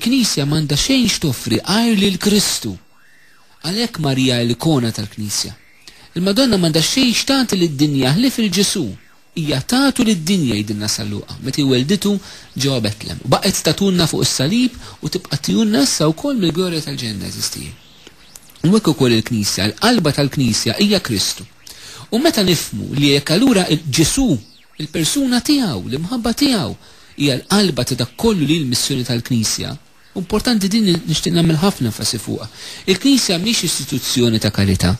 il-Knisja m'għandha xejn x'toffri għajr lil Kristu. Għalhekk Marija l-ikona tal-Knisja. Il-Madonna m'għandha xejn x'tagħti lid-dinja ħlief il-Ġesu. Hija tagħtu lid-dinja jidilna Salluqa meta welditu ġewwa Betlem. Baqgħet tatunna fuq is-salib u tibqa' tijunna issa wkoll mill-glorja tal-ġenna eżisti. U hekk ukoll il-Knisja, l-qalba tal-Knisja hija Kristu. U meta nifhmu li jekk allura Ġesu, il-persuna tiegħu, l-imħabba tiegħu, hija l-qalba ta' dak kollu li l-missjoni tal-Knisja, importanti din nixtieq nagħmel ħafna enfasi fuqha. Il-Knisja mhix istituzzjoni ta' karità.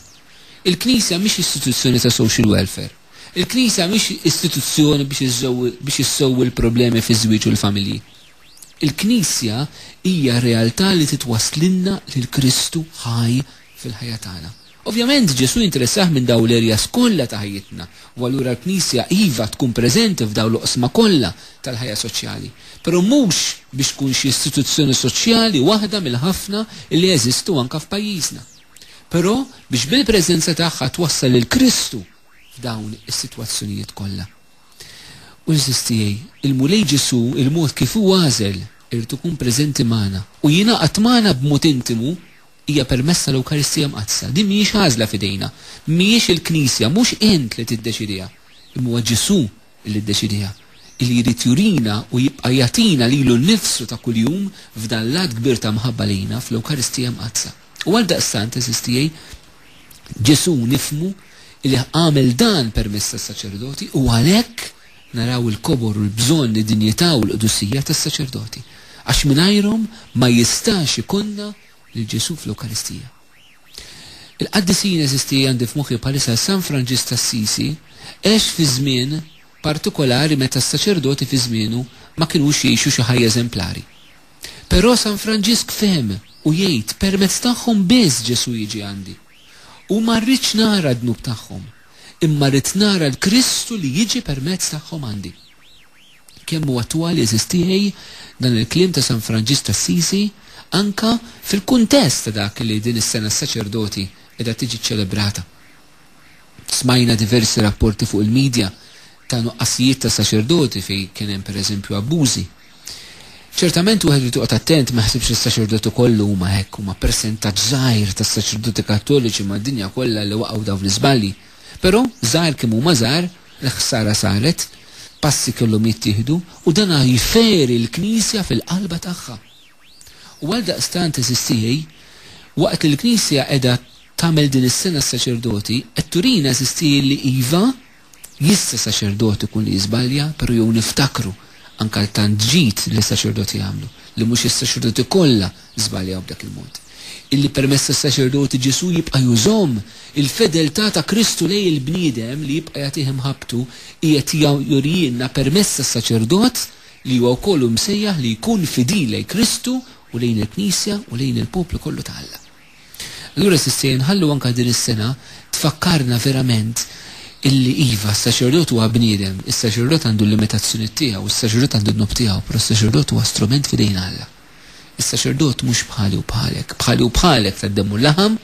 Il-Knisja mhix istituzzjoni ta' social welfare. Il-Knisja mhix istituzzjoni biex issowwi l-problemi fiż-żwieġ u l-familji. Il-Knisja hija realtà li titwasslilna lil Kristu ħaj fil-ħajja tagħna. Ovvjament Ġesu interessah minn dawn l-erjas kollha ta' ħajjitna, u allura l-Knisja iva tkun preżenti f'dawn l-oqsma kollha tal-ħajja soċjali. Però mhux biex tkun xi istituzzjoni soċjali waħda mill-ħafna li jeżistu anke f'pajjiżna. Però biex bil-preżenza tagħha twassal lil Kristu f'dawn is-sitwazzjonijiet kollha. U l-sistijej, il-mulej Ġesu, il-mod kif hu għażel irid ikun preżenti magħna u jingħaqad magħna b'mod intimu hija permessa l-Ewkaristija mqaddsa. Din mhijiex għażla f'idejna, mhijiex il-Knisja, mhux int li tiddeċidiha, imma huwa Ġesu li ddeċidiha, li jrid jurina u jibqa' jagħtina lilu nnifsu ta' kuljum f'dan l-att kbir ta' mħabba lejna fl-Ewkaristija mqaddsa. U għaldaqstant eżistijej Ġesu nifhmu li għamel dan permezz tas-saċerdoti u għalhekk naraw il-kobor u l-bżonn id-dinjità u l-qudussija tas-saċerdoti. Għax mingħajrhom ma jistax ikunna lil Ġesu fl-Ewkaristija. Il-qaddisin eżistija għandi f'moħħi bħalissa San Franġis t'Assisi għex fi żmien partikolari meta s-saċerdoti fi żmienu ma kinux jgħixu xi ħajja eżemplari. Però San Franġisk fehem u jgħid permezz tagħhom biss Ġesu jiġi għandi. U ma rridx nara d-dnub tagħhom, imma rrid nara l-Kristu li jiġi permezz tagħhom għandi. Kemm huwa attwali eżistijej dan il-kliem ta' San Franġis t'Assisi anka fil-kuntest ta' dak li din is-sena s-saċerdoti qiegħda tiġi ċċelebrata. Smajna diversi rapporti fuq il-medja ta' nuqqasijiet ta' saċerdoti fejn kien hemm pereżempju abbużi. Ċertament wieħed irid toqgħod attent ma ħsibx is-saċerdoti kollu huma hekk huma persentaġġ żgħir tas-saċerdoti Kattoliċi mad-dinja kollha li waqgħu dawn l-iżbalji. Però żgħar kemm huma żgħar, l-ħsara saret, passi kellhom jittieħdu u dan jiferi l-Knisja fil-qalba tagħha. U għaldaqstant eżistijej, waqt li l-Knisja qiegħda tagħmel din is-sena s-saċerdoti, qed turina eżistijej li iva jista' saċerdoti kun li jiżbalja, però jew niftakru anke tant ġid li s-saċerdoti jagħmlu, li mhux is-saċerdoti kollha żbaljaw b'dak il-mod. Illi permezz tas-saċerdoti Ġesu jibqa' jużhom il-fedeltà ta' Kristu lejn il-bniedem li jibqa' jagħtih imħabbtu qiegħed jurijinna permezz tas-saċerdot li huwa wkoll msejjaħ li jkun fidil lejn Kristu u lejn il-Knisja u lejn il-poplu kollu ta' Alla. Allura sistej nħallu anke din is-sena tfakkarna verament illi iva s-saċerdot huwa bniedem, is-saċerdot għandu l-limitazzjoni tiegħu, is-saċerdot għandu d-nob tiegħu, però s-saċerdot huwa strument f'idejn Alla. Is-saċerdot mhux bħali u bħalek tad-demmu l-laħam,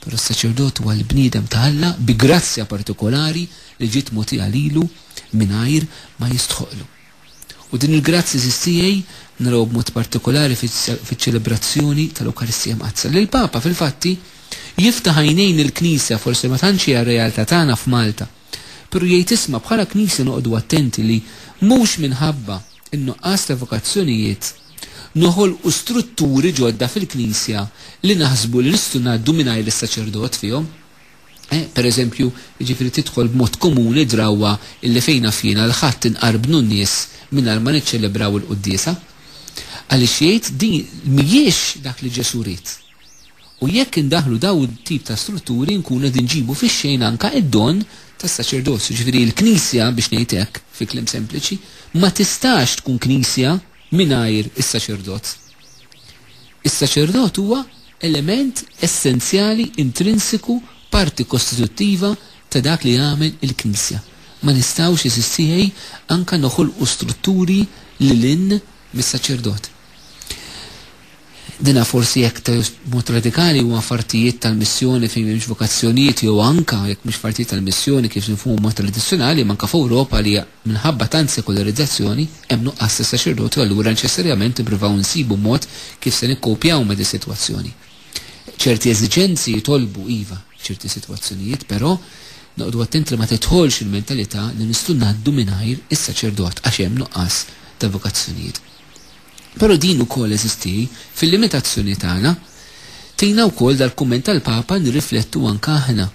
però s-saċerdot huwa l-bniedem ta' Alla bi grazzja partikolari li ġiet mogħtija lilu mingħajr ma jistħoqlu. U din il-grazzi sistijej naraw b'mod partikolari fiċ-ċelebrazzjoni tal-Ewkaristija mqaddsa. Lill-Papa fil-fatti jiftaħ għajnejn il-Knisja forsi ma tantx hija r-realtà tagħna f'Malta, però jgħid isma' bħala Knisja noqogħdu attenti li mhux minħabba in-nuqqas ta' vokazzjonijiet noħolqu strutturi ġodda fil-Knisja li naħsbu li nistgħu ngħaddu mingħajr is-saċerdot fihom. Pereżempju, jiġifieri tidħol b'mod komuni drawwa illi fejna fina l-ħadd inqarbnu n-nies mingħajr ma niċċelebraw il-quddiesa. Għaliex jgħid din mhijiex dak li Ġesu ried. U jekk indaħlu daw tip ta' strutturi nkunu qed inġibu fix-xejn anke id-don tas-saċerdozju. Ġifieri l-Knisja biex ngħid hekk fi kliem sempliċi ma tistax tkun Knisja mingħajr is-saċerdot. Is-saċerdot huwa element essenzjali, intrinsiku, parti kostituttiva ta' dak li jagħmel il-Knisja. Ma nistgħux isissieħ anke noħolqu strutturi lil mis-saċerdot. Dina forsi jekk mod radikali huwa partijiet tal-missjoni fejn m'hemmx vokazzjonijiet jew anka jekk mhux partijiet tal-missjoni kif nifhmu mod tradizzjonali manka f'Ewropa li minħabba tant sekolarizzazzjoni hemm nuqqas ta' saċerdoti allura neċessarjament nippruvaw nsibu mod kif se nikkopjaw ma' di sitwazzjoni. ċerti eżiġenzi jitolbu iva ċerti sitwazzjonijiet, però noqdu attenti li ma tidħolx il-mentalità li nistgħu ngħaddu mingħajr is-saċerdot għax hemm nuqqas ta' vokazzjonijiet. Però din ukoll eżisti fil-limitazzjoni tagħna tina wkoll dal-kumment tal-Papa nirriflettu anke aħna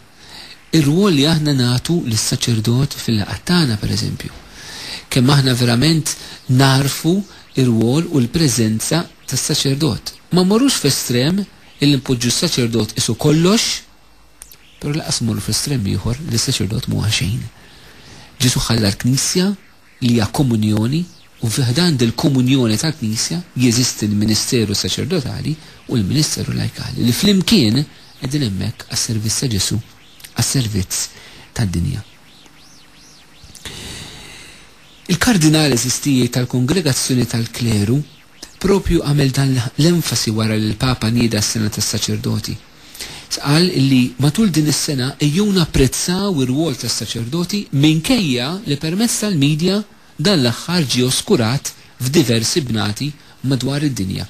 ir-rwol li aħna nagħtu lis-saċerdot fil-laqgħat tagħna pereżempju. Kemm aħna verament narfu ir-rwol u l-preżenza tas-saċerdot. Ma morrux f'estrem illi npoġġu s-saċerdot isu kollox, però laqas morru f'estrem ieħor li s-saċerdot mhuwa xejn. Ġisu ħalla l-Knisja li hija komunjoni u fiħdan dil-komunjoni tal-Knisja jeżisti l-Ministeru Saċerdotali u l-Ministeru Laikali li flimkien qegħdin hemmhekk għas-servizz ta' Ġesu, għas-servizz tad-dinja. Il-kardinal eżistijie tal-Kongregazzjoni tal-Kleru propju għamel dan l-enfasi wara li l-Papa nieda s-sena tas-saċerdoti. Qal li matul din is-sena ejjew napprezzaw ir-rwol tas-saċerdoti minkejja li permezz tal-medja dan l-aħħar ġie oskurat f'diversi bnati madwar id-dinja.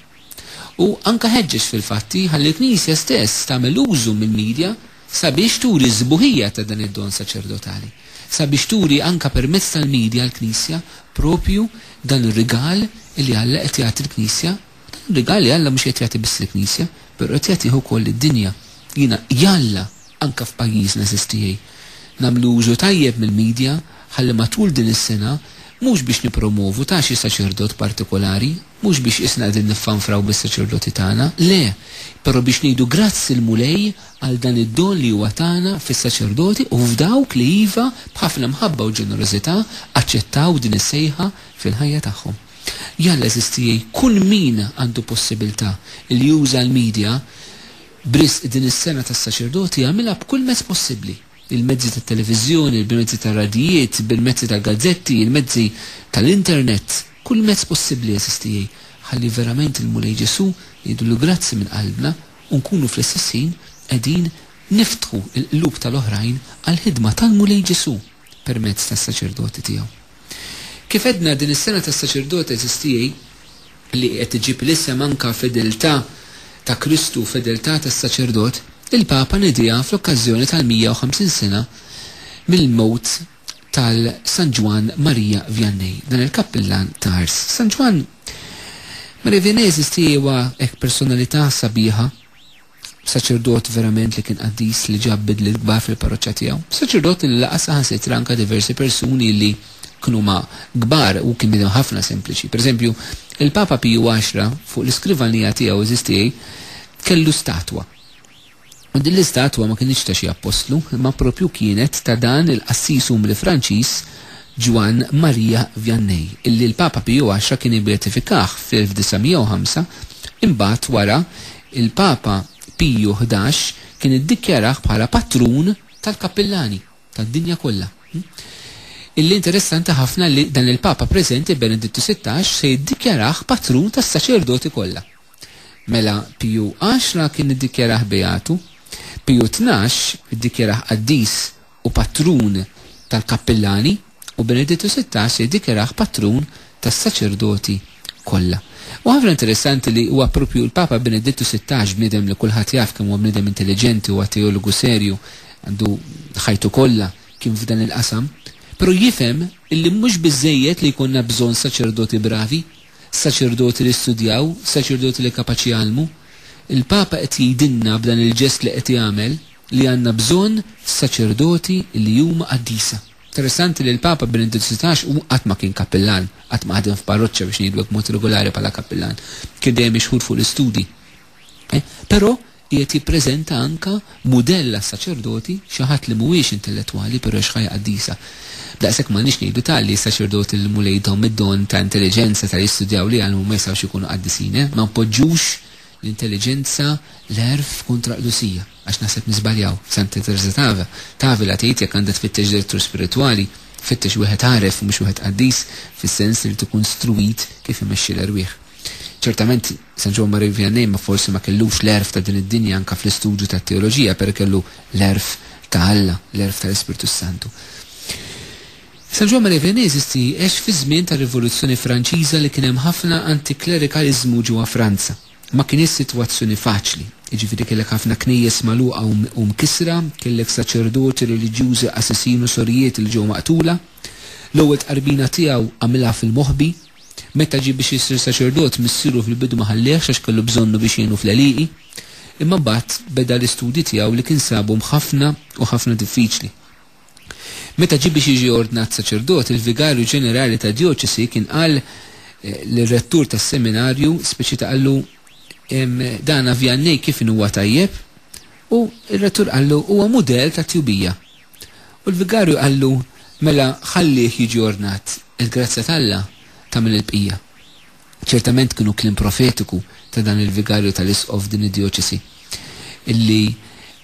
U anka ħeġġeġ fil-fatti ħalli l-Knisja stess tagħmel użu mill-medja sabiex turi żbuħija ta' dan id-don saċerdotali. Sabiex turi anka permezz tal-medja l-Knisja propju dan ir-rigal li Alla qed jagħti l-Knisja. Dan ir-rigal li Alla mhux qed jagħti biss l-Knisja, però qed jagħtih ukoll id-dinja. Jiena jalla anka f'pajjiżna sistijej nagħmlu użu tajjeb mill-medja ħalli matul din is-sena mhux biex nipromovu ta' xi saċerdot partikolari, mhux biex isna qegħdin niffanfraw bis-saċerdoti tagħna, le, però biex ngħidu grazzi l-mulej għal dan id-don li huwa tagħna fis-saċerdoti u f'dawk li iva b'ħafna mħabba u ġenerożità aċċettaw din is-sejħa fil-ħajja tagħhom. Jalla eżistijej kull min għandu possibilità li juża l-medja brisq din is-sena tas-saċerdoti jagħmilha b'kull mezz possibbli. Il-mezzi tat-televiżjoni, il-mezzi tar-radijiet, bil-mezzi tal-gazzetti, il-mezzi tal-internet, kull mezz possibbli eżistijej. Ħalli verament il-mulej Ġesu jgħidulu grazzi minn qalbna u nkunu fl-istess ħin qegħdin niftħu l-qlub tal-oħrajn għall-ħidma tal-mulej Ġesu permezz tas-saċerdoti tiegħu. Kif edna din is-sena tas-saċerdoti eżistijej li qed iġib l-isem anke fideltà ta' Kristu u fideltà tas-saċerdot, il-Papa nidija fl-okkażjoni tal-150 sena mill-mowt tal-San Ġwan Marija Vianney, dan il-kappellan ta' Ars. San Ġwan Marija Vianney eżisti huwa hekk personalità sabiħa, saċerdot verament li kien qaddis li ġab bidli kbar fil-parroċċja tiegħu. Saċerdot li laqas saħansitra anke diversi persuni li kienu ma' kbar u kien bidhom ħafna sempliċi. Pereżempju, il-Papa Piju X fuq l-iskrivanija tiegħu eżistijej kellu statwa. U din l-istatwa ma kienx ta' xi apostlu, ma propju kienet ta' dan il-qassis umli Franċiż Ġwan Marija Vianney, illi l-Papa Piju X kien ibbeatifikah fil-1905, imbagħad wara il-Papa Piju XI kien iddikjarah bħala patrun tal-kappellani tad-dinja kollha. Illi interessanti ħafna li dan il-Papa preżenti Benedittu XVI se jiddikjarah patrun tas-saċerdoti kollha. Mela Piju X kien iddikjarah beatu, Piju XII iddikjarah qaddis u patrun tal-kappellani u Benedittu XVI iddikjarah patrun tas-saċerdoti kollha. U ħafna interessanti li huwa propju l-Papa Benedittu XVI bniedem li kulħadd jaf kemm huwa bniedem intelligenti u teologu serju għandu ħajtu kollha kien f'dan il-qasam, però jifhem illi mhux biżejjed li jkollna bżonn saċerdoti bravi, saċerdoti li studjaw, saċerdoti li kapaċi jgħallmu. Il-Papa qed jgħidilna b'dan il-ġest li qed jagħmel li għandna bżonn saċerdoti li huma qaddisa. Interessanti li l-Papa Benedittu XVI qatt ma kien kappellan, qatt ma ħadem f'parroċċja biex ngħidu b'mod regolari bħala kappellan. Kien dejjem ixħur fuq l-istudji. Però qiegħed jippreżenta anke mudell għas-saċerdoti xi ħadd li mhuwiex intellettwali però x'ħajja qaddisa. Daqshekk m'għandniex ngħidu tal li s-saċerdoti li mulejthom id-don ta' intelligenza ta' jistudjaw li għalhom ma jistgħux ikunu qaddisin, ma npoġġux l-intelligenza l-erf kontra qdusija għax naħseb niżbaljaw. Santa Teresa Tavila tgħid jekk għandha tfittex direttur spiritwali, tfittex wieħed għaref u mhux wieħed qaddis fis-sens li tkun struwit kif imexxi l-erwieħ. ċertament San Giovanni Maria Vianney ma forsi ma kellux l-erf ta' din id-dinja anka fl-istudju ta' teoloġija, per kellu l-erf ta' Alla, l-erf tal-Ispiritu Santu. San Giovanni Maria Vianney eżisti għex fi żmien ta' rivoluzzjoni Franċiża li kien hemm ħafna antiklerikalizmu ġewwa Franza. Ma kien is-sitwazzjoni faċli. Jiġifieri kellek ħafna knejjes magħluqa u mkisra, kellek saċerdoti reliġjużi assassinu sorijiet li ġew maqtula. L-ewwel tqarbina tiegħu għamilha fil-Moħbi, meta ġie biex jisir saċerdot missieru fil-bidu ma ħallehx għax kellu bżonnu biex jgħinu fl-għaliqi, imma mbagħad beda l-istudji tiegħu li kien sabhom ħafna u ħafna diffiċli. Meta ġie biex jiġi ordnat saċerdot, il-Vigarju Ġenerali ta' Djoċesi kien qal lir-rettur tas-seminarju speċi ta' qallu dana Vianney kif huwa tajjeb, u ir-rettur qallu huwa mudell ta' tjubija. U l-Vigarju qallu mela ħallih jiġi ordnat, il-grazzja t'Alla tagħmel il-bqija. Ċertament kienu kliem profetiku ta' dan il-Vigarju tal-Isqof din id-Djoċesi illi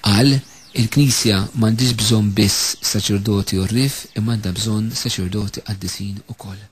qal il-Knisja m'għandix bżonn biss saċerdoti u rrif, imma għandha bżonn saċerdoti qaddisin ukoll.